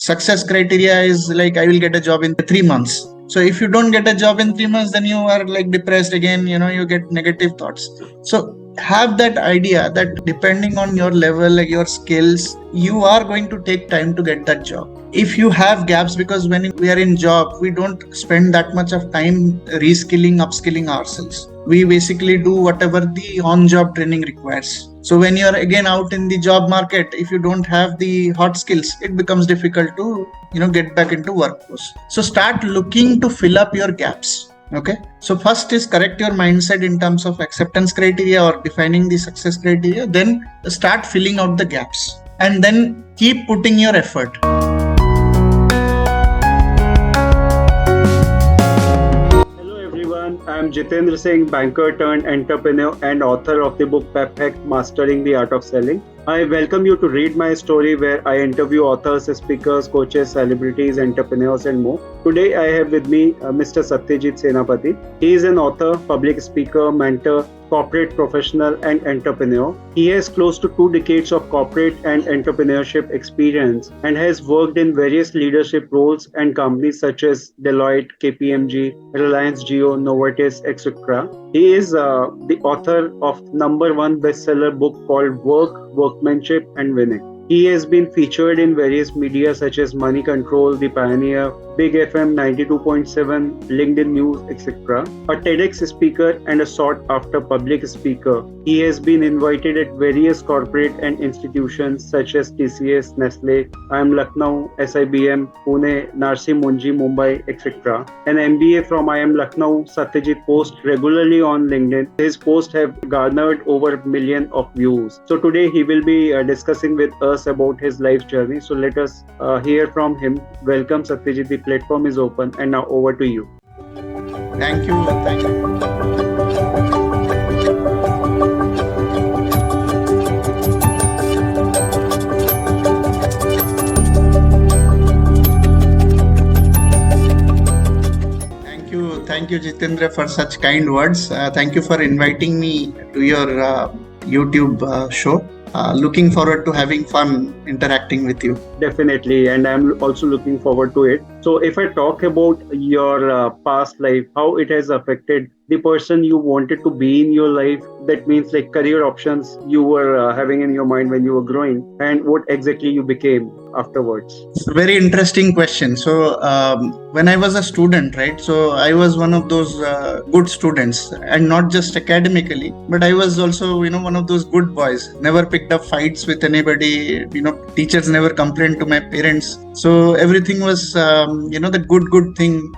success criteria is like, I will get a job in 3 months. So if you don't get a job in 3 months, then you are like depressed again, you get negative thoughts. So have that idea that depending on your level, like your skills, you are going to take time to get that job. If you have gaps, because when we are in job, we don't spend that much of time reskilling, upskilling ourselves. We basically do whatever the on-job training requires. So when you're again out in the job market, if you don't have the hot skills, it becomes difficult to get back into workforce. So start looking to fill up your gaps. Okay, so first is correct your mindset in terms of acceptance criteria or defining the success criteria. Then start filling out the gaps, and then keep putting your effort. I'm Jitendra Singh, banker turned entrepreneur and author of the book Setback, Mastering the Art of Selling. I welcome you to read my story where I interview authors, speakers, coaches, celebrities, entrepreneurs and more. Today I have with me Mr. Satyajit Senapati. He is an author, public speaker, mentor, corporate professional and entrepreneur. He has close to 2 decades of corporate and entrepreneurship experience and has worked in various leadership roles and companies such as Deloitte, KPMG, Reliance Jio, Novartis, etc. He is the author of #1 bestseller book called Work, Workmanship and Winning. He has been featured in various media such as Money Control, The Pioneer, Big FM 92.7, LinkedIn News, etc. A TedX speaker and a sought-after public speaker. He has been invited at various corporate and institutions such as TCS, Nestle, IIM Lucknow, SIBM, Pune, Narsee Monjee, Mumbai, etc. An MBA from IIM Lucknow, Satyajit posts regularly on LinkedIn. His posts have garnered over 1 million of views. So today he will be discussing with us about his life journey. So let us hear from him. Welcome, Satyajit. The platform is open, and now over to you. Thank you. Thank you, Jitendra, for such kind words. Thank you for inviting me to your YouTube show. Looking forward to having fun interacting with you. Definitely, and I'm also looking forward to it. So if I talk about your past life, how it has affected the person you wanted to be in your life, that means like career options you were having in your mind when you were growing, and what exactly you became afterwards. It's a very interesting question. So when I was a student, right, so I was one of those good students, and not just academically, but I was also one of those good boys. Never picked up fights with anybody. Teachers never complained to my parents. So everything was the good thing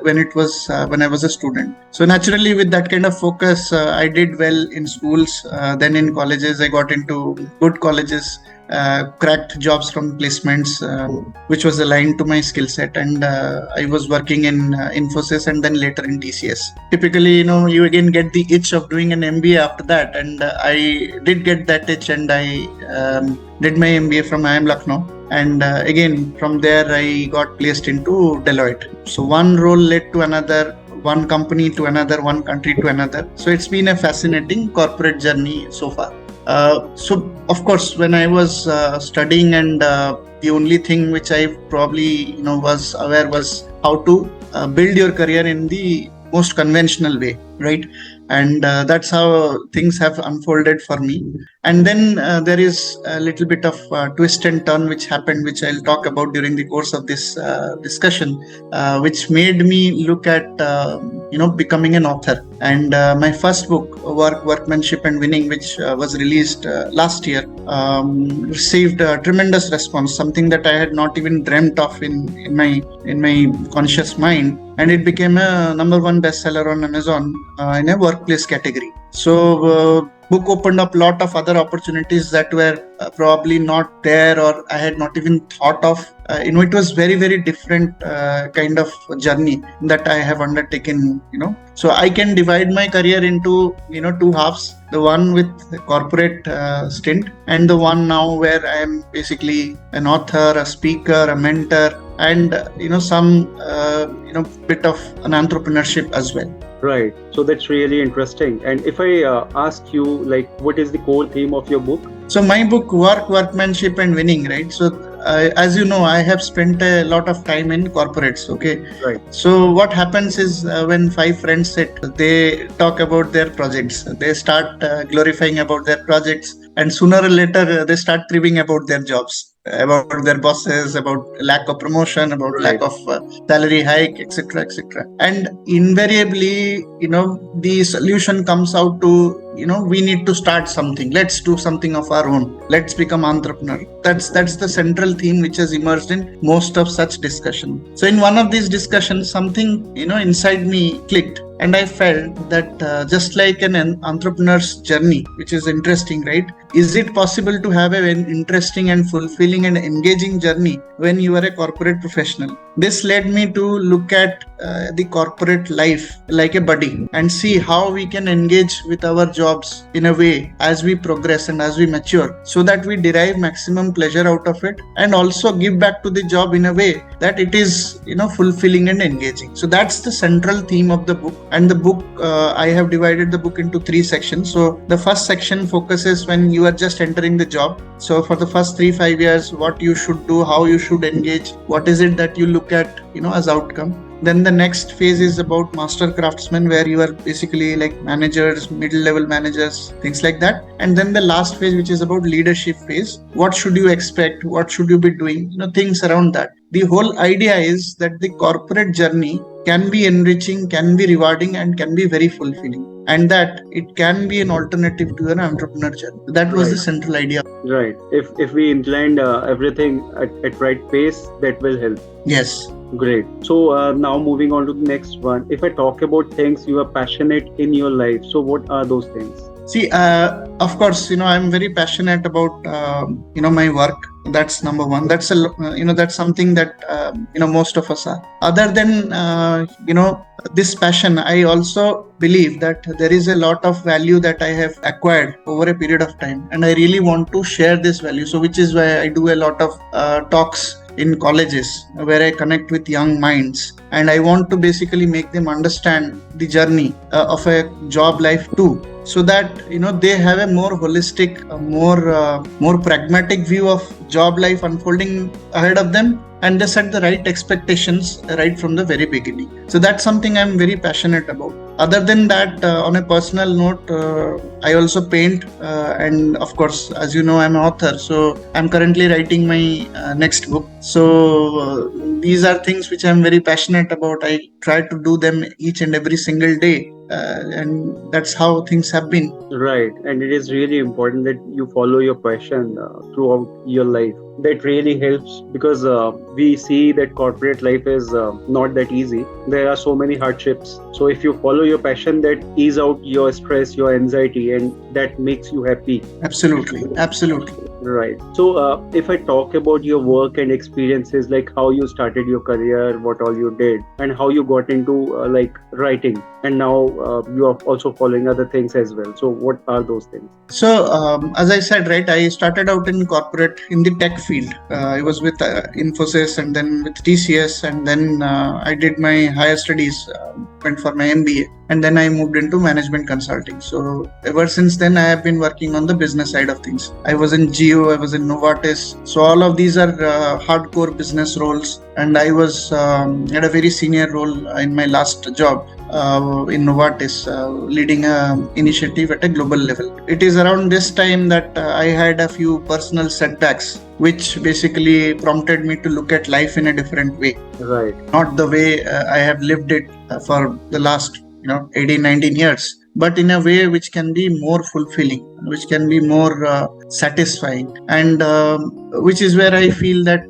when I was a student. So naturally, with that kind of focus, I did well in schools. Then in colleges, I got into good colleges, cracked jobs from placements, which was aligned to my skill set. And I was working in Infosys and then later in TCS. Typically, you again get the itch of doing an MBA after that. And I did get that itch, and I did my MBA from IIM Lucknow. And again, from there, I got placed into Deloitte. So one role led to another, one company to another, one country to another. So it's been a fascinating corporate journey so far. So of course, when I was studying, and the only thing which I probably was aware was how to build your career in the most conventional way, right? And that's how things have unfolded for me. And then there is a little bit of twist and turn which happened, which I'll talk about during the course of this discussion, which made me look at becoming an author. And my first book, Work, Workmanship and Winning, which was released last year, received a tremendous response, something that I had not even dreamt of in my conscious mind. And it became a #1 bestseller on Amazon in a workplace category. So book opened up a lot of other opportunities that were probably not there, or I had not even thought of. It was very, very different kind of journey that I have undertaken. So I can divide my career into 2 halves. The one with the corporate stint, and the one now where I am basically an author, a speaker, a mentor, and some bit of an entrepreneurship as well. Right. So that's really interesting. And if I ask you, like, what is the core theme of your book? So my book, Work, Workmanship and Winning, right? So as you know, I have spent a lot of time in corporates. Okay, Right. so what happens is when five friends sit, they talk about their projects. They start glorifying about their projects, and sooner or later they start cribbing about their jobs, about their bosses, about lack of promotion, about lack Right. of salary hike, etc., etc. And invariably, the solution comes out to, we need to start something. Let's do something of our own. Let's become entrepreneur. That's the central theme which has emerged in most of such discussion. So in one of these discussions, something inside me clicked, and I felt that just like an entrepreneur's journey, which is interesting, right? Is it possible to have an interesting and fulfilling and engaging journey when you are a corporate professional? This led me to look at the corporate life like a buddy and see how we can engage with our jobs in a way as we progress and as we mature, so that we derive maximum pleasure out of it, and also give back to the job in a way that it is fulfilling and engaging. So that's the central theme of the book. And the book, I have divided the book into 3 sections. So the first section focuses when you are just entering the job. So for the first 3-5 years, what you should do, how you should engage, what is it that you look at as outcome. Then the next phase is about master craftsmen, where you are basically like managers, middle level managers, things like that. And then the last phase, which is about leadership phase. What should you expect? What should you be doing? Things around that. The whole idea is that the corporate journey can be enriching, can be rewarding, and can be very fulfilling, and that it can be an alternative to an entrepreneur journey. That was the central idea. Right. If we incline everything at right pace, that will help. Yes. Great. So now moving on to the next one. If I talk about things you are passionate in your life, so what are those things? See, of course, I'm very passionate about, my work. That's number one. That's that's something that most of us are. Other than this passion, I also believe that there is a lot of value that I have acquired over a period of time, and I really want to share this value. So, which is why I do a lot of talks in colleges where I connect with young minds, and I want to basically make them understand the journey of a job life too, so that they have a more holistic, more pragmatic view of job life unfolding ahead of them, and they set the right expectations right from the very beginning. So that's something I'm very passionate about. Other than that, on a personal note, I also paint, and of course, as you know, I'm an author, so I'm currently writing my next book. So these are things which I'm very passionate about. I try to do them each and every single day, and that's how things have been. Right, and it is really important that you follow your passion throughout your life. That really helps, because we see that corporate life is not that easy. There are so many hardships. So if you follow your passion, that ease out your stress, your anxiety, and that makes you happy. Absolutely. Right. So if I talk about your work and experiences, like how you started your career, what all you did, and how you got into like writing, and now you are also following other things as well. So what are those things? So as I said, right, I started out in corporate in the tech field. I was with Infosys, and then with TCS, and then I did my higher studies, went for my MBA, and then I moved into management consulting. So ever since then, I have been working on the business side of things. I was in Jio, I was in Novartis. So all of these are hardcore business roles, and I was at a very senior role in my last job in Novartis, leading an initiative at a global level. It is around this time that I had a few personal setbacks, which basically prompted me to look at life in a different way. Right. Not the way I have lived it for the last 18-19 years, but in a way which can be more fulfilling, which can be more satisfying, and which is where I feel that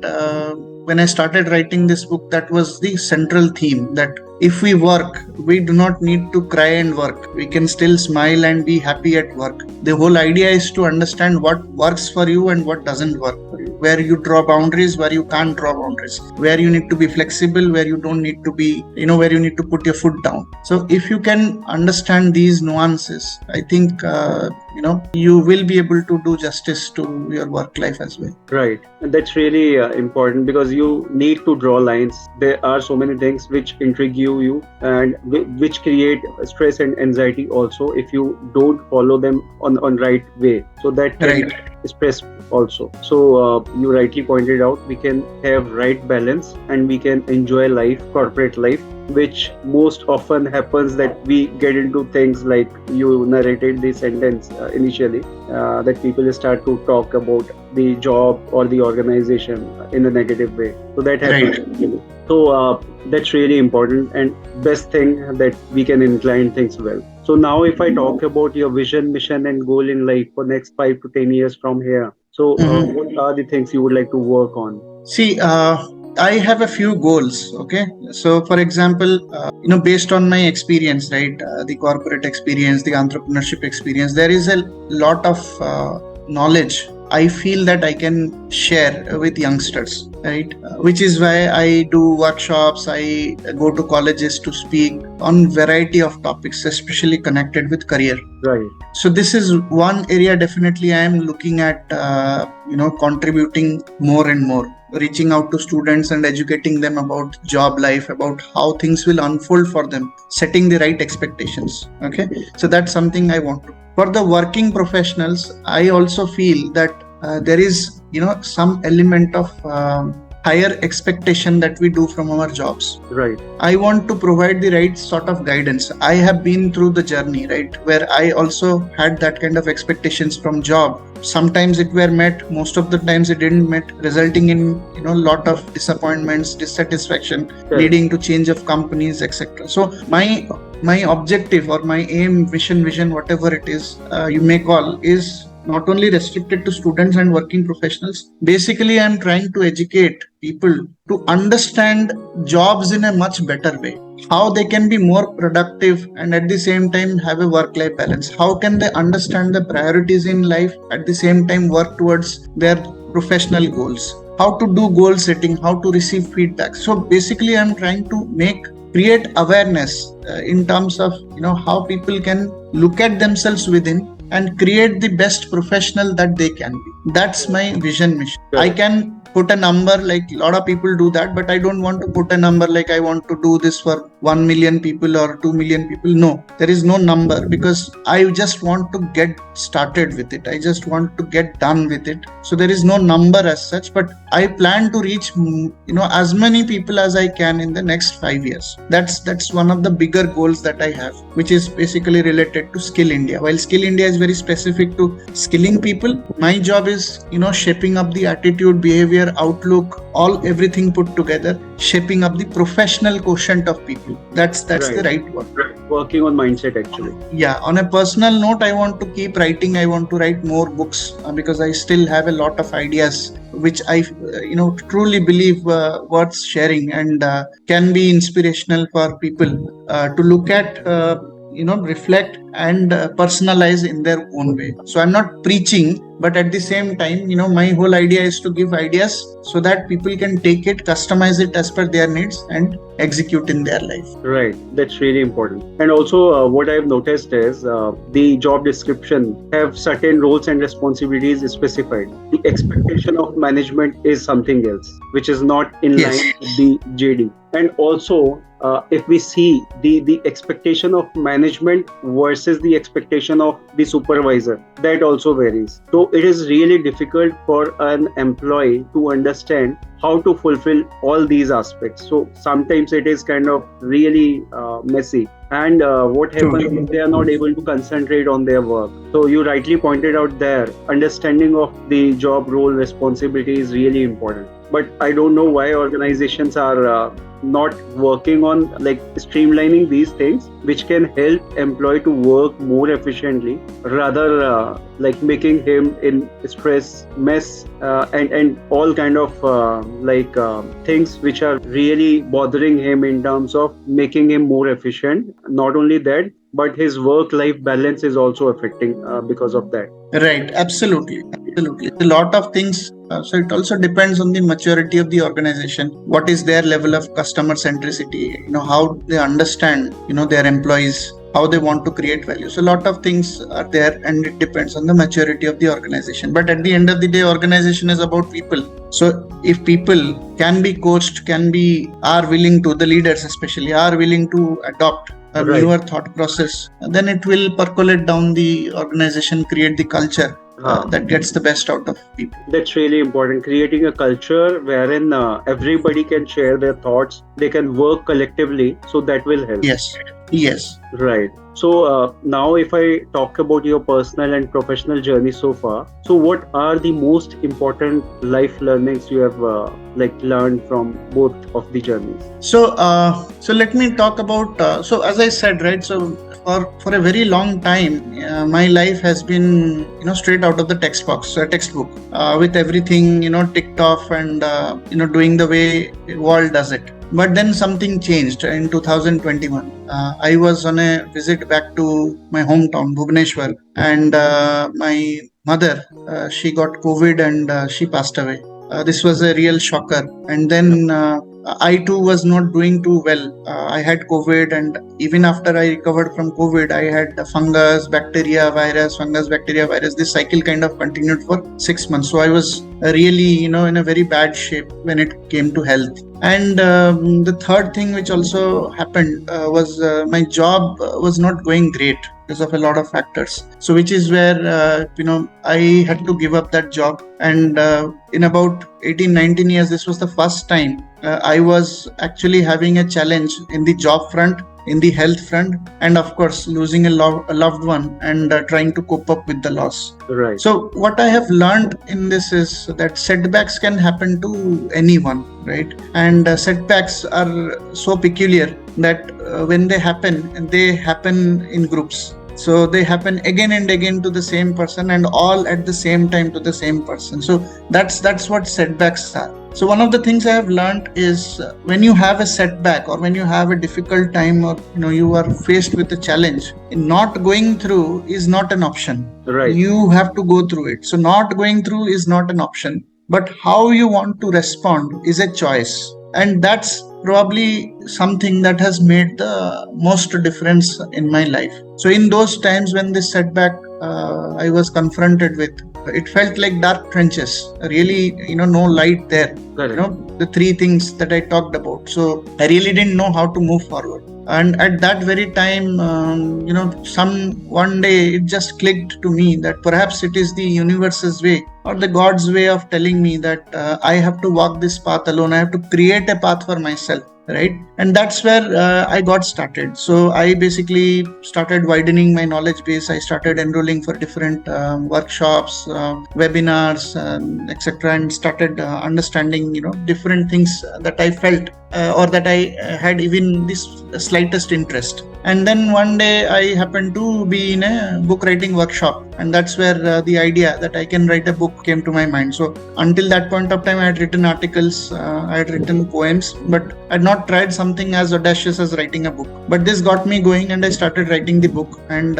when I started writing this book, that was the central theme, that if we work, we do not need to cry and work. We can still smile and be happy at work. The whole idea is to understand what works for you and what doesn't work for you, where you draw boundaries, where you can't draw boundaries, where you need to be flexible, where you don't need to be, where you need to put your foot down. So if you can understand these nuances, I think you will be able to do justice to your work life as well. Right. And that's really important because you need to draw lines. There are so many things which intrigue you and which create stress and anxiety also if you don't follow them on right way. So that can Right. stress also. So you rightly pointed out we can have right balance and we can enjoy life, corporate life, which most often happens that we get into things like you narrated the sentence initially, that people start to talk about the job or the organization in a negative way. So that happens. Right. So that's really important and best thing that we can incline things well. So now if I talk about your vision, mission and goal in life for next 5 to 10 years from here. So what are the things you would like to work on? See, I have a few goals. Okay, so for example, based on my experience, right, the corporate experience, the entrepreneurship experience, there is a lot of knowledge I feel that I can share with youngsters, right? Which is why I do workshops. I go to colleges to speak on variety of topics, especially connected with career. Right. So this is one area definitely I am looking at, contributing more and more, reaching out to students and educating them about job life, about how things will unfold for them, setting the right expectations. Okay, so that's something I want to. For the working professionals, I also feel that there is, some element of higher expectation that we do from our jobs. Right. I want to provide the right sort of guidance. I have been through the journey, right, where I also had that kind of expectations from job. Sometimes it were met, most of the times it didn't met, resulting in a lot of disappointments, dissatisfaction, leading to change of companies, etc. So my objective or my aim, vision, whatever it is you may call, is not only restricted to students and working professionals. Basically, I'm trying to educate people to understand jobs in a much better way. How they can be more productive and at the same time have a work-life balance. How can they understand the priorities in life, at the same time work towards their professional goals. How to do goal setting, how to receive feedback. So basically, I'm trying to create awareness in terms of how people can look at themselves within and create the best professional that they can be. That's my vision mission. I can put a number, like a lot of people do that, but I don't want to put a number like I want to do this for 1 million people or 2 million people. No, there is no number, because I just want to get started with it. I just want to get done with it. So there is no number as such, but I plan to reach as many people as I can in the next 5 years. That's one of the bigger goals that I have, which is basically related to Skill India. While Skill India is very specific to skilling people, my job is shaping up the attitude, behavior, outlook, everything put together, shaping up the professional quotient of people. That's right. The right word. Working on mindset, actually. Yeah. On a personal note, I want to keep writing. I want to write more books because I still have a lot of ideas which I truly believe worth sharing and can be inspirational for people to look at, reflect and personalize in their own way. So I'm not preaching, but at the same time, my whole idea is to give ideas so that people can take it, customize it as per their needs and execute in their life. Right. That's really important. And also what I've noticed is the job description have certain roles and responsibilities specified. The expectation of management is something else, which is not in line with the JD. And also, if we see the expectation of management versus the expectation of the supervisor, that also varies. So it is really difficult for an employee to understand how to fulfill all these aspects. So sometimes it is kind of really messy. And what happens if they are not able to concentrate on their work? So you rightly pointed out there, understanding of the job role responsibility is really important. But I don't know why organizations are not working on streamlining these things, which can help employee to work more efficiently, rather making him in stress, mess, and all kind of things which are really bothering him in terms of making him more efficient. Not only that, but his work-life balance is also affecting because of that. Right. Absolutely. A lot of things. So it also depends on the maturity of the organization. What is their level of customer centricity? How they understand, their employees. how they want to create value. So a lot of things are there, and it depends on the maturity of the organization. But at the end of the day, organization is about people. So if people can be coached, are willing to, the leaders especially are willing to adopt a newer thought process, then it will percolate down the organization, create the culture that gets the best out of people. That's really important. Creating a culture wherein everybody can share their thoughts, they can work collectively, so that will help. Yes. Right. So now if I talk about your personal and professional journey so far, so what are the most important life learnings you have learned from both of the journeys? So let me talk about, so as I said, right, so for a very long time, my life has been, straight out of the textbook, with everything, ticked off and, doing the way the world does it. But then something changed in 2021. I was on a visit back to my hometown, Bhubaneswar, and my mother, she got COVID and she passed away. This was a real shocker. And then I too was not doing too well. I had COVID, and even after I recovered from COVID, I had fungus, bacteria, virus. This cycle kind of continued for 6 months. So I was really, in a very bad shape when it came to health. And the third thing which also happened was my job was not going great because of a lot of factors. So which is where, I had to give up that job. And in about 18-19 years, this was the first time I was actually having a challenge in the job front, in the health front, and of course losing a loved one and trying to cope up with the loss. Right. So what I have learned in this is that setbacks can happen to anyone, right? And setbacks are so peculiar that when they happen in groups. So they happen again and again to the same person, and all at the same time to the same person. So that's what setbacks are. So one of the things I have learned is when you have a setback or when you have a difficult time, or you are faced with a challenge, not going through is not an option. Right. You have to go through it. So not going through is not an option, but how you want to respond is a choice. And that's probably something that has made the most difference in my life. So in those times when this setback I was confronted with, it felt like dark trenches, really, no light there. Correct. The three things that I talked about. So I really didn't know how to move forward. And at that very time, one day it just clicked to me that perhaps it is the universe's way or the God's way of telling me that I have to walk this path alone. I have to create a path for myself. Right. And that's where I got started. So I basically started widening my knowledge base. I started enrolling for different workshops, webinars, etc., and started understanding, different things that I felt or that I had even this slightest interest. And then one day I happened to be in a book writing workshop, and that's where the idea that I can write a book came to my mind. So until that point of time, I had written articles, I had written poems, but I had not tried something as audacious as writing a book. But this got me going, and I started writing the book. And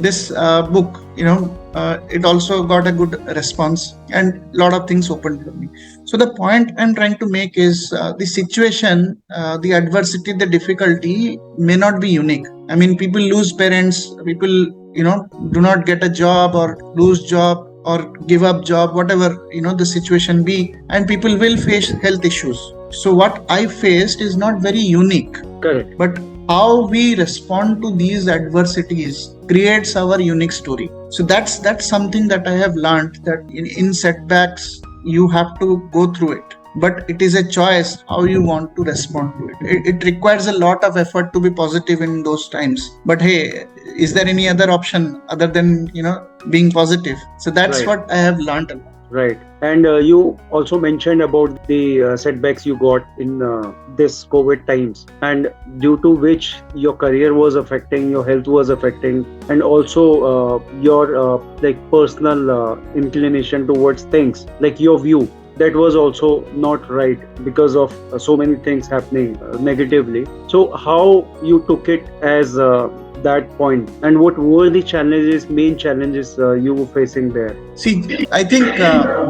this book, it also got a good response, and a lot of things opened for me. So the point I'm trying to make is the situation, the adversity, the difficulty may not be unique. I mean, people lose parents, people, do not get a job or lose job or give up job, whatever, the situation be, and people will face health issues. So what I faced is not very unique. Correct. But how we respond to these adversities creates our unique story. So that's something that I have learned, that in setbacks, you have to go through it. But it is a choice how you want to respond to it. It requires a lot of effort to be positive in those times. But hey, is there any other option other than, being positive? So that's Right. what I have learned a lot. Right. And you also mentioned about the setbacks you got in this COVID times, and due to which your career was affecting, your health was affecting, and also your personal inclination towards things, like your view. That was also not right because of so many things happening negatively. So how you took it as that point, and what were the main challenges you were facing there? See, I think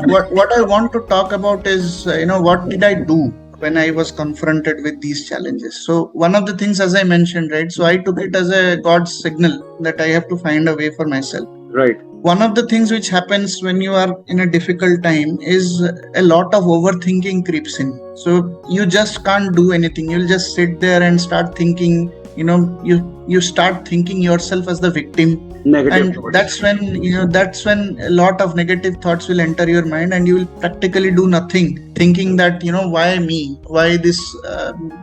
what I want to talk about is, what did I do when I was confronted with these challenges. So one of the things, as I mentioned, right, so I took it as a God's signal that I have to find a way for myself. Right. One of the things which happens when you are in a difficult time is a lot of overthinking creeps in. So you just can't do anything. You'll just sit there and start thinking, you start thinking yourself as the victim. Negative And thoughts. that's when a lot of negative thoughts will enter your mind, and you will practically do nothing, thinking that, why me, why this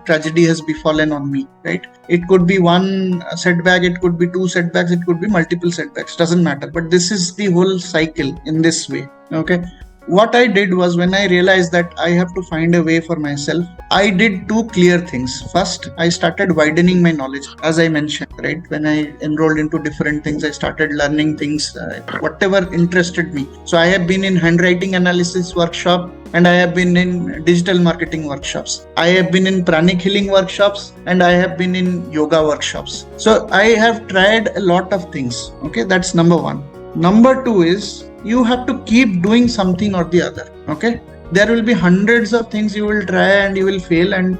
tragedy has befallen on me, right? It could be one setback, it could be two setbacks, it could be multiple setbacks, doesn't matter. But this is the whole cycle in this way. Okay. What I did was, when I realized that I have to find a way for myself, I did two clear things. First, I started widening my knowledge, as I mentioned, right? When I enrolled into different things, I started learning things, whatever interested me. So I have been in handwriting analysis workshop, and I have been in digital marketing workshops. I have been in pranic healing workshops, and I have been in yoga workshops. So I have tried a lot of things. Okay, that's number one. Number two is, you have to keep doing something or the other. Okay, there will be hundreds of things you will try and you will fail, and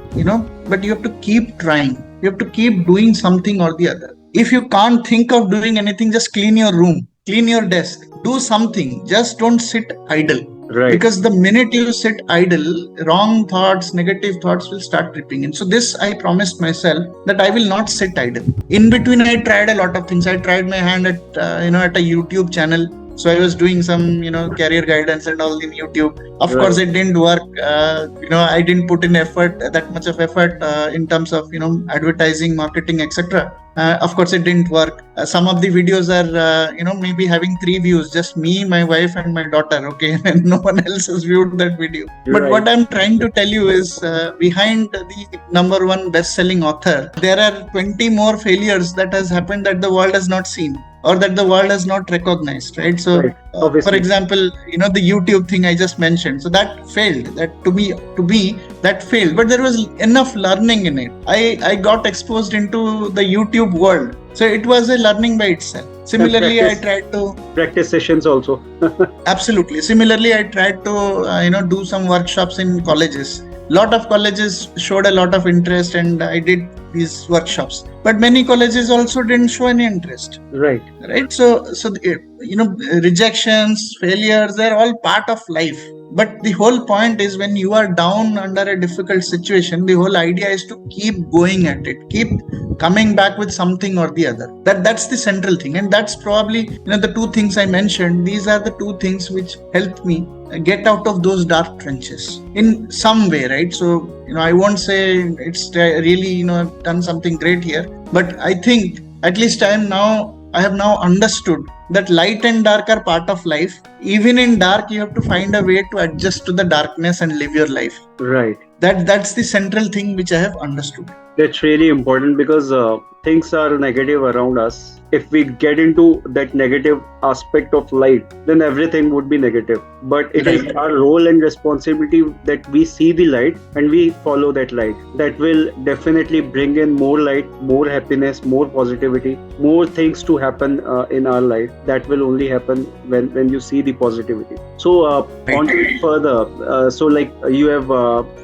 but you have to keep trying. You have to keep doing something or the other. If you can't think of doing anything, just clean your room, clean your desk, do something. Just don't sit idle. Right. Because the minute you sit idle, wrong thoughts, negative thoughts will start creeping in. So this, I promised myself that I will not sit idle. In between, I tried a lot of things. I tried my hand at at a YouTube channel. So I was doing some career guidance and all in YouTube. Of course, it didn't work. I didn't put in that much of effort in terms of advertising, marketing, etc. Of course, it didn't work. Some of the videos are maybe having 3 views, just me, my wife, and my daughter. Okay, and no one else has viewed that video. But what I'm trying to tell you is, behind the number one best-selling author, there are 20 more failures that has happened that the world has not seen, or that the world has not recognized, right? So, for example, the YouTube thing I just mentioned. So that failed. That to me, that failed. But there was enough learning in it. I got exposed into the YouTube world. So it was a learning by itself. Similarly, I tried to practice sessions also. Absolutely. Similarly, I tried to do some workshops in colleges. Lot of colleges showed a lot of interest, and I did these workshops. But many colleges also didn't show any interest. Right. So rejections, failures, they're all part of life. But the whole point is, when you are down under a difficult situation, the whole idea is to keep going at it, keep coming back with something or the other. That's the central thing. And that's probably, the two things I mentioned, these are the two things which helped me get out of those dark trenches in some way, right? So, I won't say it's really, done something great here, but I think at least I have now understood that light and dark are part of life. Even in dark, you have to find a way to adjust to the darkness and live your life. Right. That's the central thing which I have understood. That's really important, because things are negative around us. If we get into that negative aspect of light, then everything would be negative. But it is our role and responsibility that we see the light and we follow that light. That will definitely bring in more light, more happiness, more positivity, more things to happen in our life. That will only happen when you see the positivity. So on to further. So you have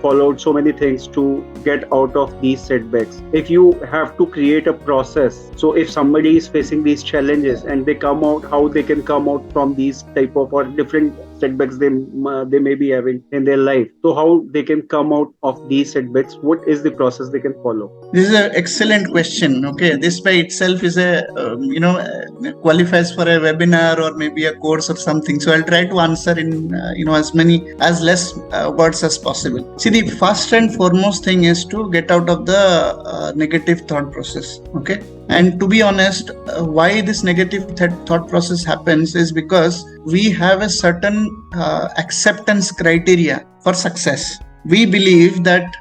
followed so many things to get out of these setbacks. If you have to create a process, so if somebody is facing these challenges and they come out, how they can come out from these type of or different setbacks they may be having in their life. So how they can come out of these setbacks? What is the process they can follow? This is an excellent question. Okay, this by itself is qualifies for a webinar or maybe a course or something. So I'll try to answer in as less words as possible. See, the first and foremost thing is to get out of the negative thought process. Okay. And to be honest, why this negative thought process happens is because we have a certain acceptance criteria for success. We believe that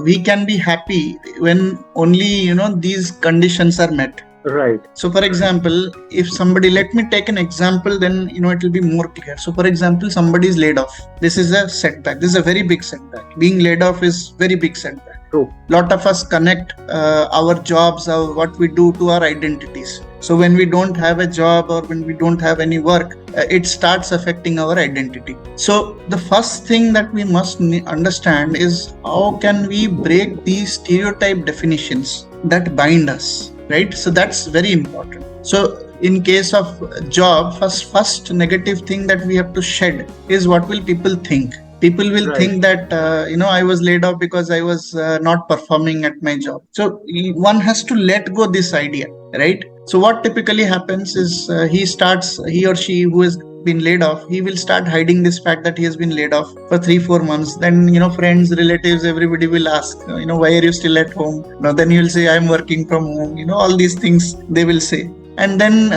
we can be happy when only, these conditions are met. Right. So, for example, if somebody, let me take an example, then, it will be more clear. So, for example, somebody is laid off. This is a setback. This is a very big setback. Being laid off is very big setback. True. Lot of us connect our jobs, what we do to our identities. So when we don't have a job or when we don't have any work, it starts affecting our identity. So the first thing that we must understand is how can we break these stereotype definitions that bind us, right? So that's very important. So in case of job, first negative thing that we have to shed is what will people think. People will think that I was laid off because I was not performing at my job. So one has to let go this idea, right? So what typically happens is he or she who has been laid off, he will start hiding this fact that he has been laid off for 3-4 months. Then friends, relatives, everybody will ask, why are you still at home? Then he will say, I am working from home. All these things they will say. And then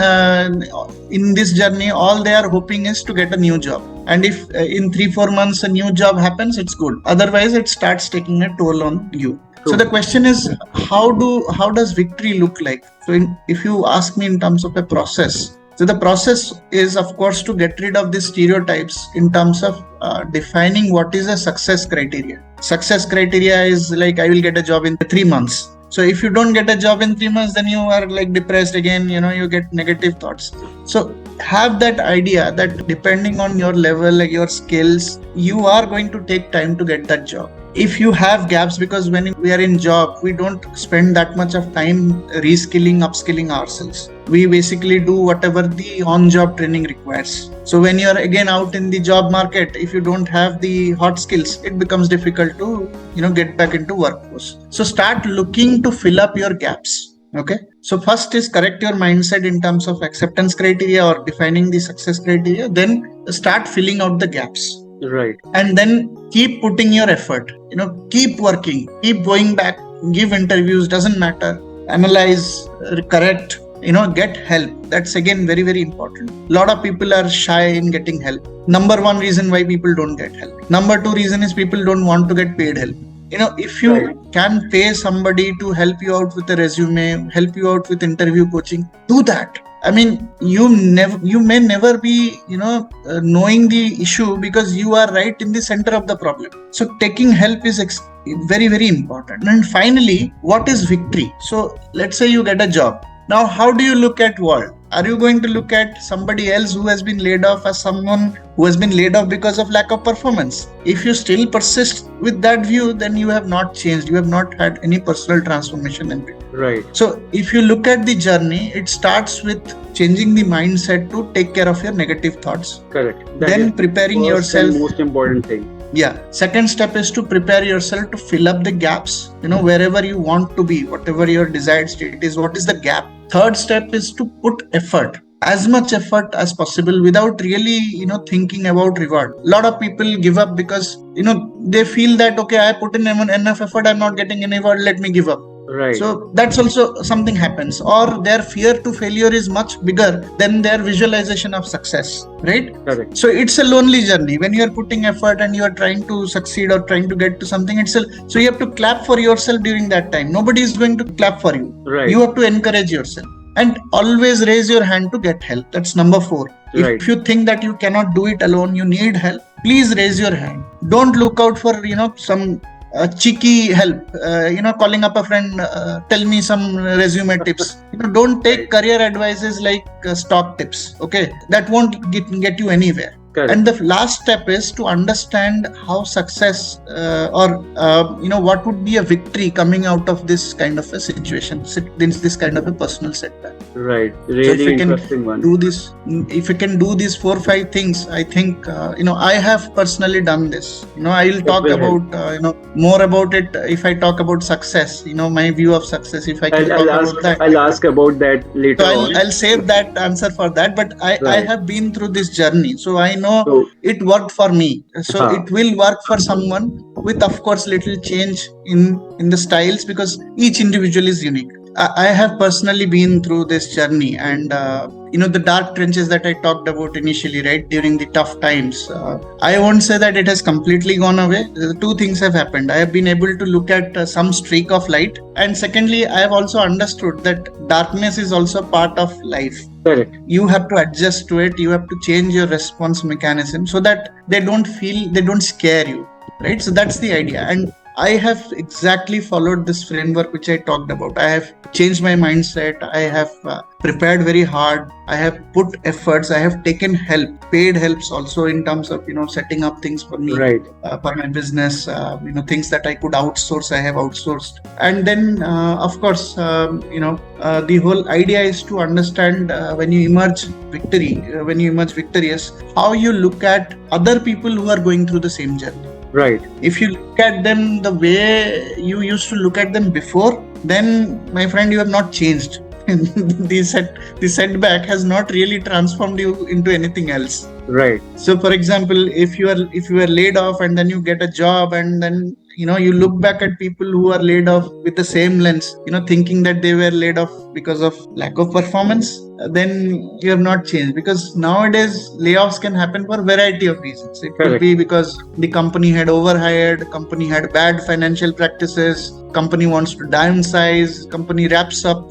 in this journey, all they are hoping is to get a new job. And if in 3-4 months a new job happens, it's good. Otherwise, it starts taking a toll on you. So the question is, how does victory look like? So if you ask me in terms of a process, so the process is, of course, to get rid of these stereotypes in terms of defining what is a success criteria. Success criteria is like, I will get a job in 3 months. So if you don't get a job in 3 months, then you are like depressed again, you get negative thoughts. So have that idea that depending on your level, like your skills, you are going to take time to get that job. If you have gaps, because when we are in job, we don't spend that much of time reskilling, upskilling ourselves. We basically do whatever the on-job training requires. So when you're again out in the job market, if you don't have the hot skills, it becomes difficult to, get back into workforce. So start looking to fill up your gaps. Okay. So first is correct your mindset in terms of acceptance criteria or defining the success criteria. Then start filling out the gaps. Right. And then keep putting your effort, keep working, keep going back, give interviews, doesn't matter, analyze, correct, get help. That's again very, very important. A lot of people are shy in getting help. Number one reason why people don't get help. Number two reason is people don't want to get paid help. If you can pay somebody to help you out with a resume, help you out with interview coaching, do that. I mean, you may never be, knowing the issue because you are right in the center of the problem. So taking help is very, very important. And finally, what is victory? So let's say you get a job. Now, how do you look at world? Are you going to look at somebody else who has been laid off as someone who has been laid off because of lack of performance? If you still persist with that view, then you have not changed. You have not had any personal transformation in it. Right. So if you look at the journey, it starts with changing the mindset to take care of your negative thoughts. Correct. Then preparing yourself. Most important thing. Yeah. Second step is to prepare yourself to fill up the gaps, wherever you want to be, whatever your desired state is, what is the gap? Third step is to put effort, as much effort as possible without really, thinking about reward. A lot of people give up because, they feel that, okay, I put in enough effort, I'm not getting any reward, let me give up. Right. So that's also something happens, or their fear to failure is much bigger than their visualization of success, right? Correct. So it's a lonely journey when you are putting effort and you are trying to succeed or trying to get to something. So you have to clap for yourself during that time. Nobody is going to clap for you. Right. You have to encourage yourself and always raise your hand to get help. That's number 4. Right. If you think that you cannot do it alone, you need help, please raise your hand. Don't look out for, some cheeky help, calling up a friend, tell me some resume tips. Don't take career advices like stock tips. Okay, that won't get you anywhere. Correct. And the last step is to understand how success what would be a victory coming out of this kind of a situation, this kind of a personal setback. Right, really interesting one. If you can do these 4 or 5 things, I think I have personally done this. I will talk about more about it if I talk about success. My view of success. If I can I'll ask about that later. So I'll save that answer for that. But I have been through this journey, so I know it worked for me. So it will work for someone with, of course, little change in the styles, because each individual is unique. I have personally been through this journey, and the dark trenches that I talked about initially, right, during the tough times. I won't say that it has completely gone away. 2 things have happened. I have been able to look at some streak of light, and secondly, I have also understood that darkness is also part of life. Correct. You have to adjust to it. You have to change your response mechanism so that they don't scare you, right? So that's the idea. And I have exactly followed this framework which I talked about. I have changed my mindset. I have prepared very hard. I have put efforts. I have taken help, paid helps also, in terms of setting up things for me, Right. for my business. Things that I could outsource, I have outsourced. And then, of course, the whole idea is to understand, when you emerge victorious, how you look at other people who are going through the same journey. Right. If you look at them the way you used to look at them before, then, my friend, you have not changed. The setback has not really transformed you into anything else. Right. So, for example, if you are laid off and then you get a job, and then you look back at people who are laid off with the same lens, thinking that they were laid off because of lack of performance, then you have not changed. Because nowadays layoffs can happen for a variety of reasons. It could Correct. be because the company had overhired, company had bad financial practices, company wants to downsize, company wraps up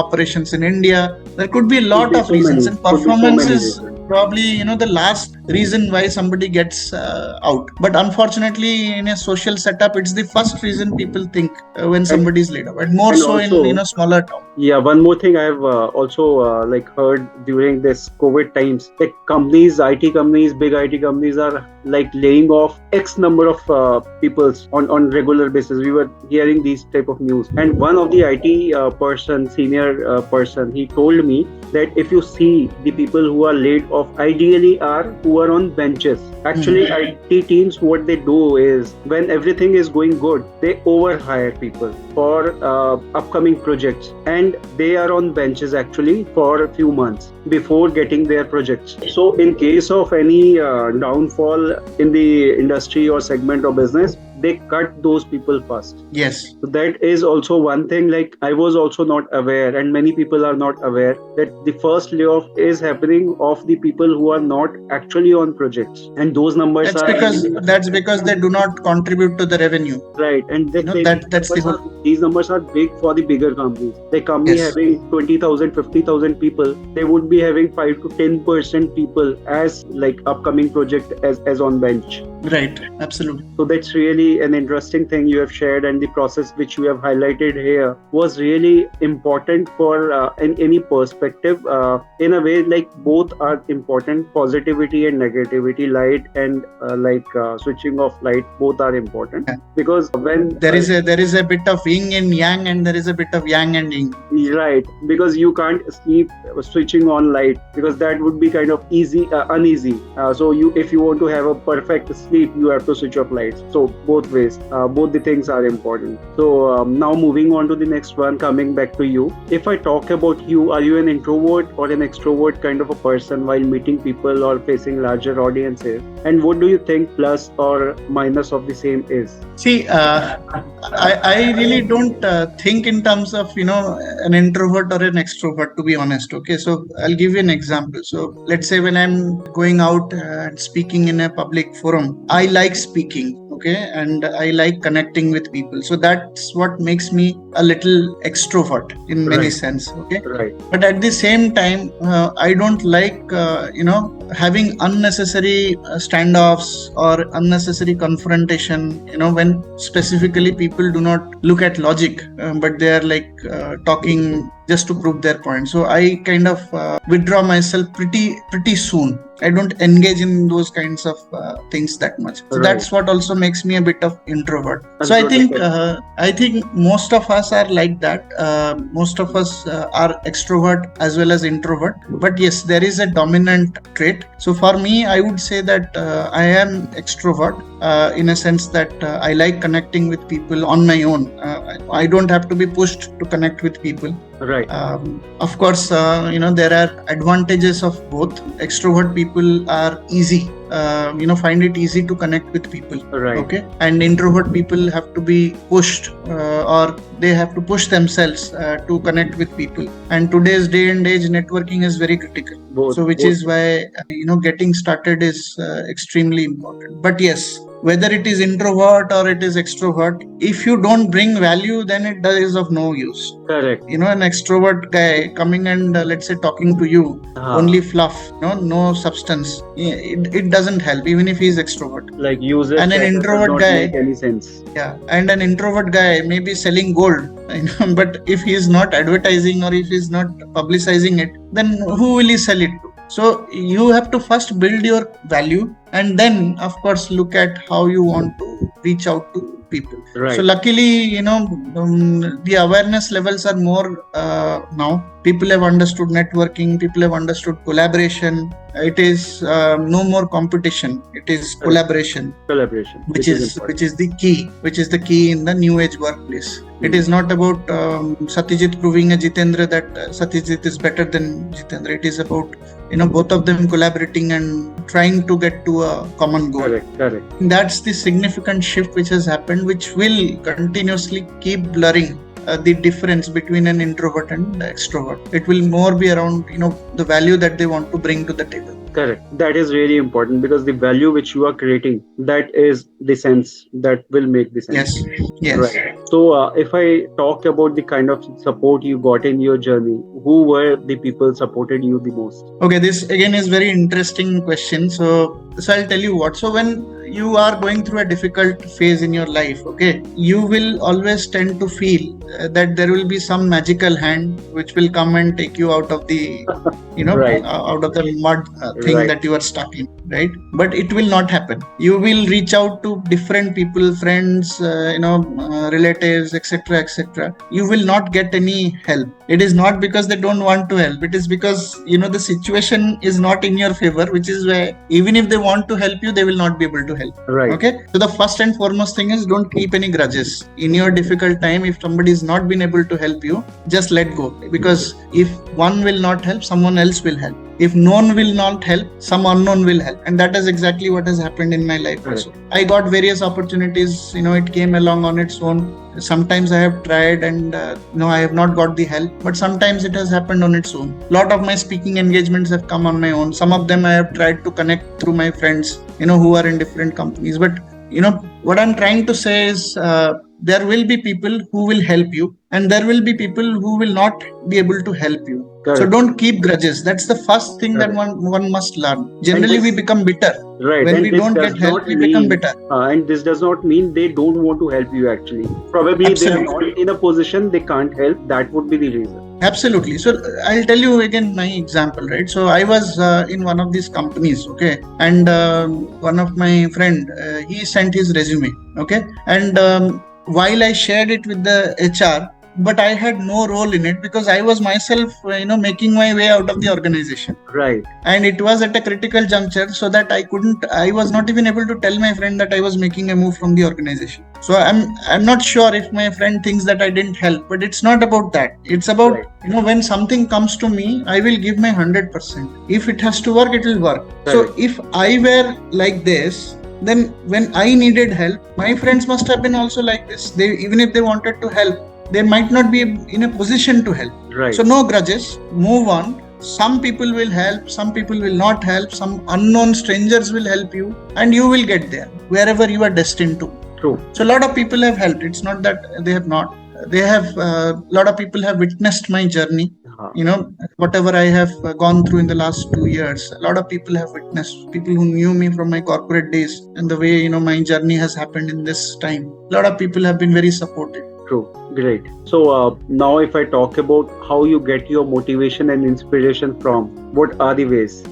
operations in India. There could be a lot of reasons, and performance is probably the last reason why somebody gets out. But unfortunately, in a social setup, it's the first reason people think when somebody is laid off, and more and so also, in smaller town. Yeah, one more thing I've also heard during this COVID times, that companies, IT companies, big IT companies are laying off X number of people on regular basis. We were hearing these type of news, and one of the IT person, senior person, he told me that if you see the people who are laid off, ideally are who are on benches. Actually, IT teams, what they do is, when everything is going good, they overhire people for upcoming projects, and they are on benches actually for a few months before getting their projects. So in case of any downfall in the industry or segment of business, they cut those people first. Yes. So that is also one thing. I was also not aware, and many people are not aware, that the first layoff is happening of the people who are not actually on projects, and those numbers That's because they do not contribute to the revenue. Right, and That's the whole. These numbers are big for the bigger companies. The company having 20,000, 50,000 people, they would be having 5 to 10% people as upcoming project as on bench. Right, absolutely. So that's really an interesting thing you have shared, and the process which you have highlighted here was really important for in any perspective. In a way, both are important. Positivity and negativity, light and switching off light, both are important. Because when there is a bit of yin and yang, and there is a bit of yang and yin. Right, because you can't sleep switching on light, because that would be kind of uneasy. So if you want to have a perfect sleep, you have to switch off lights. So both ways, both the things are important. So now moving on to the next one, coming back to you. If I talk about you, are you an introvert or an extrovert kind of a person while meeting people or facing larger audiences? And what do you think plus or minus of the same is? See, I really don't think in terms of an introvert or an extrovert, to be honest. Okay, so I'll give you an example. So let's say when I'm going out and speaking in a public forum, I like speaking. Okay, and I like connecting with people. So that's what makes me a little extrovert in many sense. Okay, Right. but at the same time, I don't like having unnecessary standoffs or unnecessary confrontation. When specifically people do not look at logic, but they are talking just to prove their point. So I kind of withdraw myself pretty soon. I don't engage in those kinds of things that much. So that's what also makes me a bit of introvert. So I think most of us are like that. Most of us are extrovert as well as introvert. But yes, there is a dominant trait. So for me, I would say that I am extrovert in a sense that I like connecting with people on my own. I don't have to be pushed to connect with people. Right. Of course, there are advantages of both. Extrovert people are easy. Find it easy to connect with people. Right. Okay. And introvert people have to be pushed, or they have to push themselves to connect with people. And today's day and age, networking is very critical. Which is why getting started is extremely important. But yes, whether it is introvert or it is extrovert, if you don't bring value, then it is of no use. Correct. And extrovert guy coming and let's say talking to you, only fluff, no substance. It doesn't help, even if he's extrovert. Like user And an chatter introvert does not guy, make any sense. yeah, and an introvert guy may be selling gold, but if he is not advertising or if he is not publicizing it, then who will he sell it to? So you have to first build your value, and then of course look at how you want to reach out to people. Right. So luckily, the awareness levels are more now. People have understood networking. People have understood collaboration. It is no more competition. It is collaboration. Collaboration, which is the key in the new age workplace. It is not about Satyajit proving a Jitendra that Satyajit is better than Jitendra. It is about both of them collaborating and trying to get to a common goal. Correct. That's the significant shift which has happened, which will continuously keep blurring the difference between an introvert and extrovert. It will more be around the value that they want to bring to the table. Correct. That is really important, because the value which you are creating, that is the sense that will make the sense. Yes. Right. So if I talk about the kind of support you got in your journey, who were the people supported you the most? Okay, this again is very interesting question. So I'll tell you what. So when you are going through a difficult phase in your life, okay, you will always tend to feel that there will be some magical hand which will come and take you out of the, Right. out of the mud thing Right. that you are stuck in, right? But it will not happen. You will reach out to different people, friends, relatives, etc. You will not get any help. It is not because they don't want to help. It is because the situation is not in your favor, which is where even if they want to help you, they will not be able to help. Right. Okay. So the first and foremost thing is, don't keep any grudges in your difficult time. If somebody is not been able to help you, just let go, because if one will not help, someone else will help. If known will not help, some unknown will help. And that is exactly what has happened in my life also. I got various opportunities, it came along on its own. Sometimes I have tried and I have not got the help, but sometimes it has happened on its own. A lot of my speaking engagements have come on my own. Some of them I have tried to connect through my friends, who are in different companies. But what I'm trying to say is there will be people who will help you, and there will be people who will not be able to help you. Correct. So don't keep grudges. That's the first thing that one must learn. Generally, we become bitter. Right. When and we don't get help, we become bitter. And this does not mean they don't want to help you actually. Probably Absolutely. they are not in a position they can't help. That would be the reason. Absolutely. So I'll tell you again my example, right? So I was in one of these companies, okay, and one of my friend, he sent his resume, okay, and while I shared it with the HR, but I had no role in it because I was myself, making my way out of the organization. Right. And it was at a critical juncture, so that I was not even able to tell my friend that I was making a move from the organization. So I'm not sure if my friend thinks that I didn't help, but it's not about that. It's about, when something comes to me, I will give my 100%. If it has to work, it will work. Right. So if I were like this, then when I needed help, my friends must have been also like this. Even if they wanted to help, they might not be in a position to help. Right. So no grudges, move on. Some people will help, some people will not help, some unknown strangers will help you, and you will get there wherever you are destined to. True. So a lot of people have helped. It's not that they have not. They have, a lot of people have witnessed my journey. Whatever I have gone through in the last 2 years, a lot of people have witnessed, people who knew me from my corporate days, and the way, my journey has happened in this time. A lot of people have been very supportive. True. Great. So now if I talk about how you get your motivation and inspiration from, what are the ways?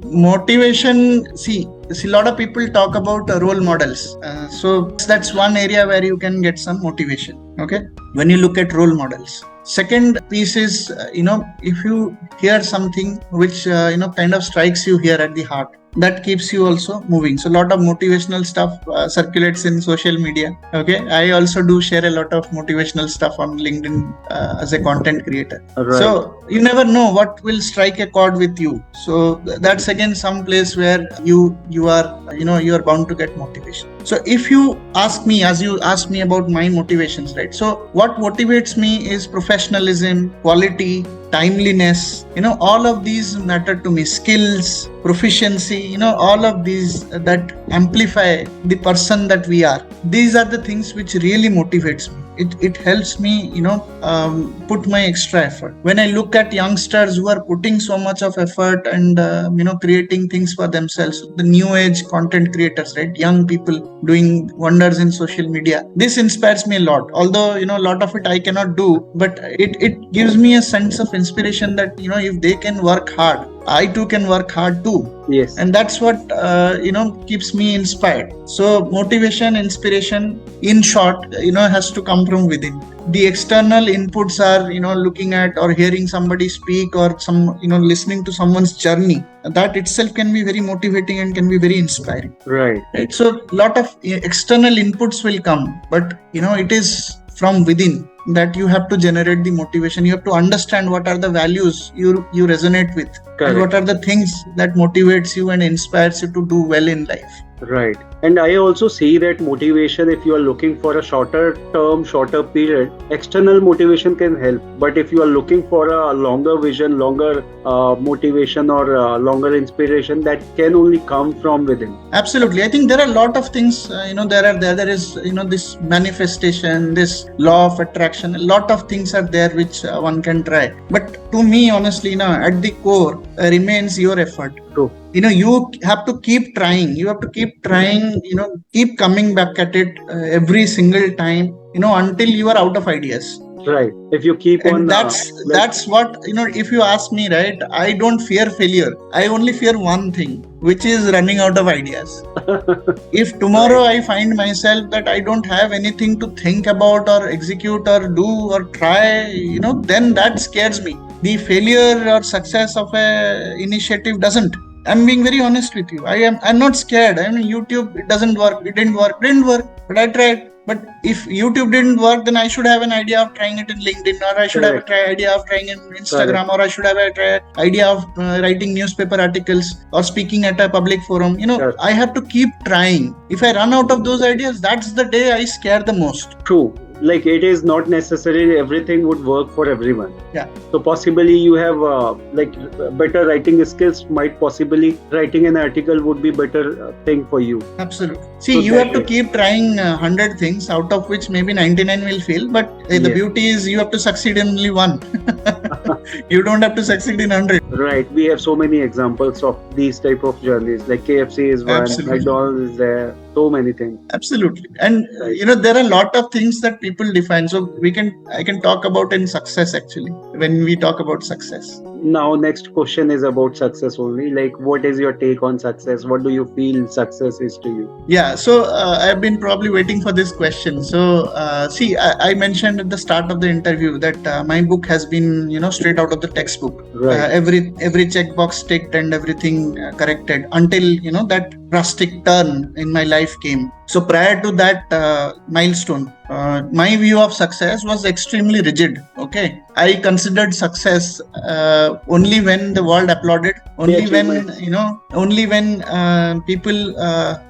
Motivation, a lot of people talk about role models. So that's one area where you can get some motivation. Okay. When you look at role models. Second piece is, if you hear something which, kind of strikes you here at the heart, that keeps you also moving. So a lot of motivational stuff circulates in social media. Okay. I also do share a lot of motivational stuff on LinkedIn as a content creator. Right. So you never know what will strike a chord with you. So that's again some place where you are bound to get motivation. So if you ask me, as you asked me about my motivations, right? So what motivates me is professionalism, quality, timeliness, all of these matter to me. Skills, proficiency, all of these that amplify the person that we are. These are the things which really motivates me. it helps me, put my extra effort. When I look at youngsters who are putting so much of effort and creating things for themselves, the new age content creators, right, young people doing wonders in social media, this inspires me a lot. Although a lot of it I cannot do, but it gives me a sense of inspiration that if they can work hard, I too can work hard too. Yes. And that's what keeps me inspired. So motivation, inspiration, in short, has to come from within. The external inputs are looking at or hearing somebody speak, or some listening to someone's journey. That itself can be very motivating and can be very inspiring. Right. So a lot of external inputs will come, but it is from within that you have to generate the motivation. You have to understand what are the values you resonate with. Correct. And what are the things that motivates you and inspires you to do well in life. Right. And I also see that motivation, if you are looking for a shorter term, shorter period, external motivation can help. But if you are looking for a longer vision, longer motivation, or longer inspiration, that can only come from within. Absolutely. I think there are a lot of things, there is, this manifestation, this law of attraction, a lot of things are there which one can try. But to me, honestly, at the core remains your effort. True. You have to keep trying. You have to keep trying, keep coming back at it every single time, until you are out of ideas. Right. If you keep and on. That's what, if you ask me, right, I don't fear failure. I only fear one thing, which is running out of ideas. If tomorrow I find myself that I don't have anything to think about or execute or do or try, then that scares me. The failure or success of a initiative doesn't. I'm being very honest with you. I'm not scared. YouTube, it doesn't work. It didn't work, but I tried. But if YouTube didn't work, then I should have an idea of trying it in LinkedIn, or I should have an idea of trying it in Instagram, or I should have an idea of writing newspaper articles or speaking at a public forum. I have to keep trying. If I run out of those ideas, that's the day I scare the most. True. Like, it is not necessarily everything would work for everyone. Yeah. So possibly you have better writing skills. Might possibly writing an article would be better thing for you. Absolutely. See, you have to keep trying 100 things, out of which maybe 99 will fail. But the beauty is you have to succeed in only one. You don't have to succeed in 100. Right. We have so many examples of these type of journeys. Like KFC is one, McDonald's is there. So many things. Absolutely. And there are a lot of things that people define. So I can talk about in success, actually, when we talk about success. Now, next question is about success only. Like, what is your take on success? What do you feel success is to you? Yeah. So I've been probably waiting for this question. So see, I mentioned at the start of the interview that my book has been, straight out of the textbook. Right. Every checkbox ticked and everything corrected until, that drastic turn in my life came. So prior to that milestone, my view of success was extremely rigid. Okay, I considered success only when the world applauded, only when people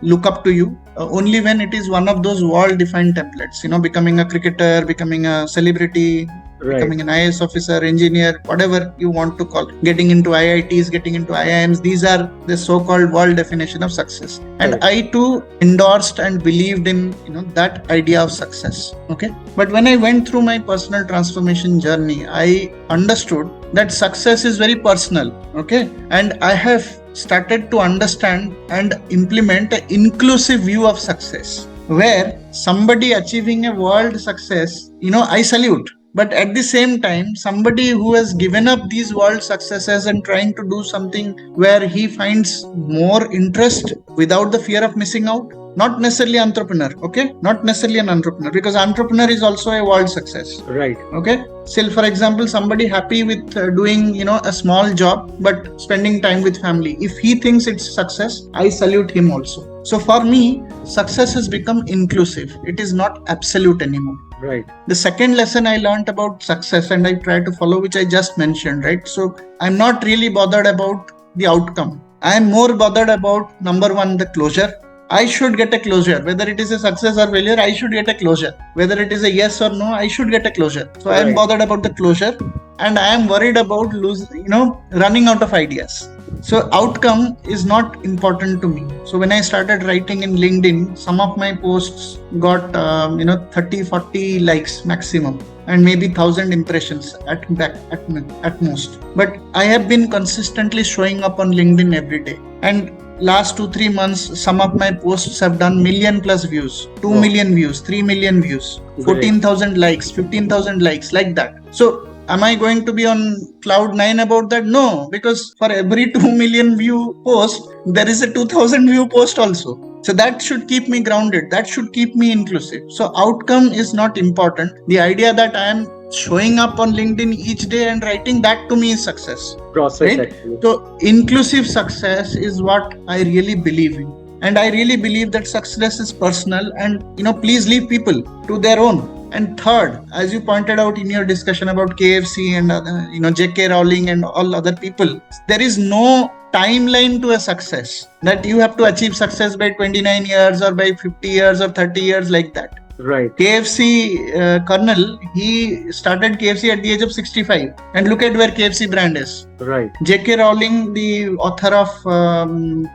look up to you, only when it is one of those world-defined templates. Becoming a cricketer, becoming a celebrity, becoming an IAS officer, engineer, whatever you want to call, getting into IITs, getting into IIMs. These are the so-called world definition of success. And I too endorsed and believed in that idea of success. Okay, but when I went through my personal transformation journey, I understood that success is very personal. Okay, and I have started to understand and implement an inclusive view of success, where somebody achieving a world success, I salute. But at the same time, somebody who has given up these world successes and trying to do something where he finds more interest without the fear of missing out, not necessarily entrepreneur, okay? Not necessarily an entrepreneur, because entrepreneur is also a world success. Right. Okay. Still, for example, somebody happy with doing, a small job, but spending time with family. If he thinks it's success, I salute him also. So for me, success has become inclusive. It is not absolute anymore. Right. The second lesson I learned about success, and I try to follow, which I just mentioned, right? So I'm not really bothered about the outcome. I'm more bothered about, number one, the closure. I should get a closure. Whether it is a success or failure, I should get a closure. Whether it is a yes or no, I should get a closure. So I am bothered about the closure, and I am worried about running out of ideas. So outcome is not important to me. So when I started writing in LinkedIn, some of my posts got 30, 40 likes maximum, and maybe 1,000 impressions at most. But I have been consistently showing up on LinkedIn every day, and last 2-3 months some of my posts have done million plus views, 2 million views, 3 million views, 14,000 likes, 15,000 likes, like that. So am I going to be on cloud 9 about that? No, because for every 2 million view post, there is a 2,000 view post also. So that should keep me grounded. That should keep me inclusive. So outcome is not important. The idea that I am showing up on LinkedIn each day and writing, that to me is success. Process, right? actually. So inclusive success is what I really believe in. And I really believe that success is personal, and please leave people to their own. And third, as you pointed out in your discussion about KFC and J.K. Rowling and all other people, there is no timeline to a success that you have to achieve success by 29 years or by 50 years or 30 years, like that. Right. KFC Colonel, he started KFC at the age of 65, and look at where KFC brand is. Right. J.K. Rowling, the author of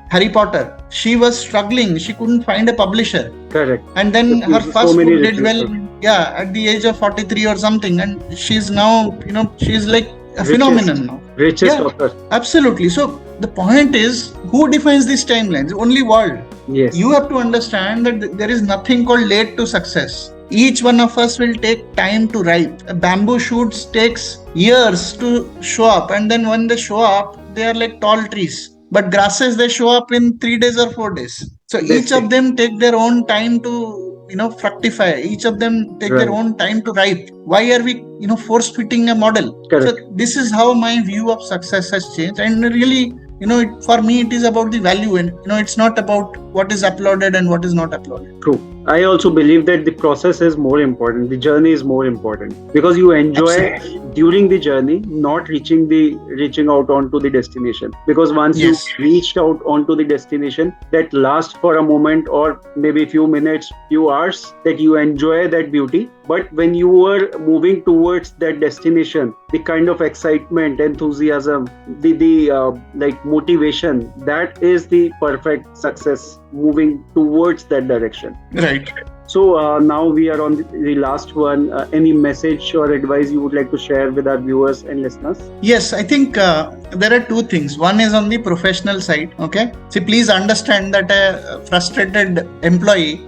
Harry Potter, she was struggling. She couldn't find a publisher. Correct. And then her first book did well, at the age of 43 or something, and she's now, she's like a phenomenon now. Richest author. Absolutely. So the point is, who defines these timelines? Only world. Yes. You have to understand that there is nothing called late to success. Each one of us will take time to ripe. A bamboo shoots takes years to show up, and then when they show up, they are like tall trees. But grasses, they show up in 3 days or 4 days. So each of them take their own time to fructify. Each of them take their own time to ripe. Why are we force fitting a model? Correct. So this is how my view of success has changed, and really, for me, it is about the value, and it's not about what is uploaded and what is not uploaded. True. I also believe that the process is more important. The journey is more important, because you enjoy during the journey, not reaching out onto the destination. Because once you reached out onto the destination, that lasts for a moment or maybe a few minutes, few hours, that you enjoy that beauty. But when you were moving towards that destination, the kind of excitement, enthusiasm, the motivation, that is the perfect success, moving towards that direction. Right. So now we are on the last one. Any message or advice you would like to share with our viewers and listeners? Yes, I think there are two things. One is on the professional side. Okay. See, please understand that a frustrated employee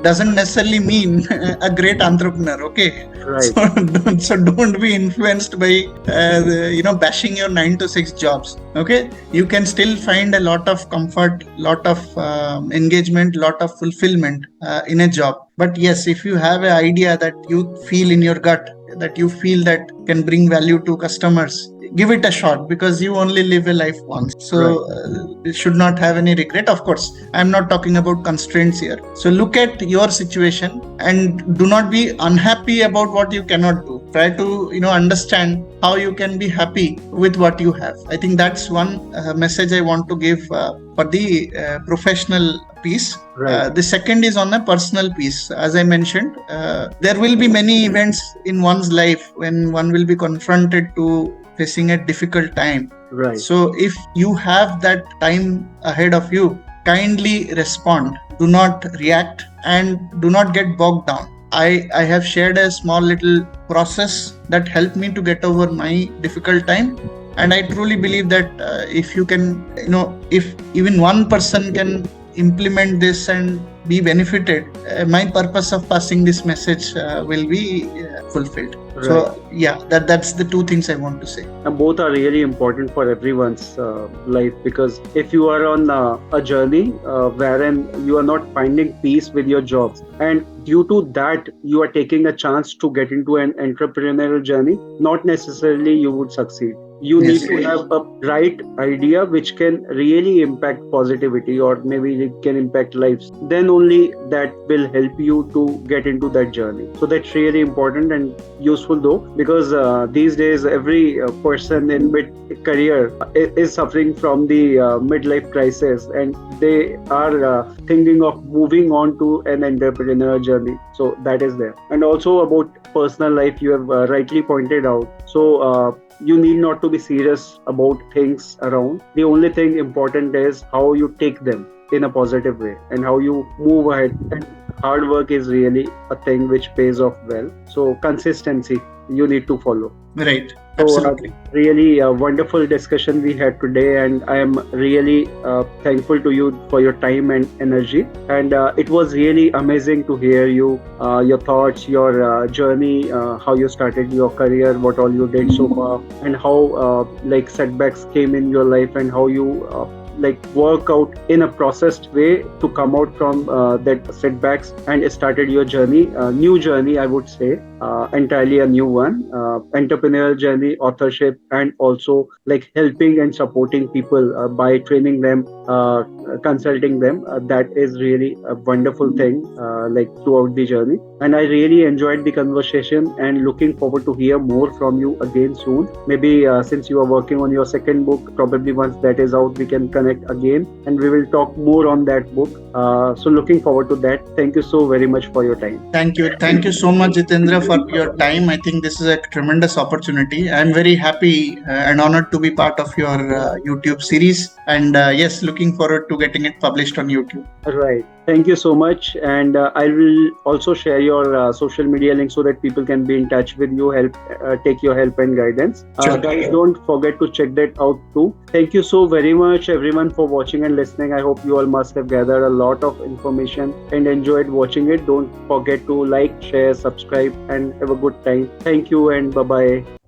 doesn't necessarily mean a great entrepreneur. Okay. Right. So don't be influenced by bashing your 9 to 6 jobs. Okay. You can still find a lot of comfort, lot of engagement, lot of fulfillment in a job. But yes, if you have an idea that you feel in your gut, that you feel that can bring value to customers, give it a shot, because you only live a life once. So you should not have any regret. Of course, I'm not talking about constraints here. So look at your situation and do not be unhappy about what you cannot do. Try to understand how you can be happy with what you have. I think that's one message I want to give for the professional piece. Right. The second is on a personal piece. As I mentioned, there will be many events in one's life when one will be confronted to facing a difficult time. Right. So if you have that time ahead of you, kindly respond. Do not react and do not get bogged down. I have shared a small little process that helped me to get over my difficult time. And I truly believe that if you can, if even one person can implement this and be benefited, my purpose of passing this message will be fulfilled. Right. So that's the two things I want to say. And both are really important for everyone's life, because if you are on a journey wherein you are not finding peace with your jobs, and due to that you are taking a chance to get into an entrepreneurial journey, not necessarily you would succeed. You need to have a right idea which can really impact positivity, or maybe it can impact lives. Then only that will help you to get into that journey. So that's really important and useful though, because these days every person in mid-career is suffering from the midlife crisis, and they are thinking of moving on to an entrepreneurial journey. So that is there. And also about personal life, you have rightly pointed out. So you need not to be serious about things around. The only thing important is how you take them in a positive way and how you move ahead. And hard work is really a thing which pays off well. So consistency you need to follow. Right. So, Absolutely. really a wonderful discussion we had today, and I am really thankful to you for your time and energy. And it was really amazing to hear you, your thoughts, your journey, how you started your career, what all you did so far, and how like setbacks came in your life, and how you like work out in a processed way to come out from that setbacks and started your journey, new journey, I would say, entirely a new one, entrepreneurial journey, authorship, and also like helping and supporting people by training them, consulting them. That is really a wonderful thing, like throughout the journey. And I really enjoyed the conversation and looking forward to hear more from you again soon. Maybe since you are working on your second book, probably once that is out, we can connect again and we will talk more on that book. So looking forward to that. Thank you so very much for your time. Thank you. Thank you so much, Jitendra, for your time. I think this is a tremendous opportunity. I'm very happy and honored to be part of your YouTube series. And yes, looking forward to getting it published on YouTube. Right. Thank you so much. And I will also share your social media link so that people can be in touch with you, help take your help and guidance. Sure. Guys, don't forget to check that out too. Thank you so very much, everyone, for watching and listening. I hope you all must have gathered a lot of information and enjoyed watching it. Don't forget to like, share, subscribe, and have a good time. Thank you and bye bye.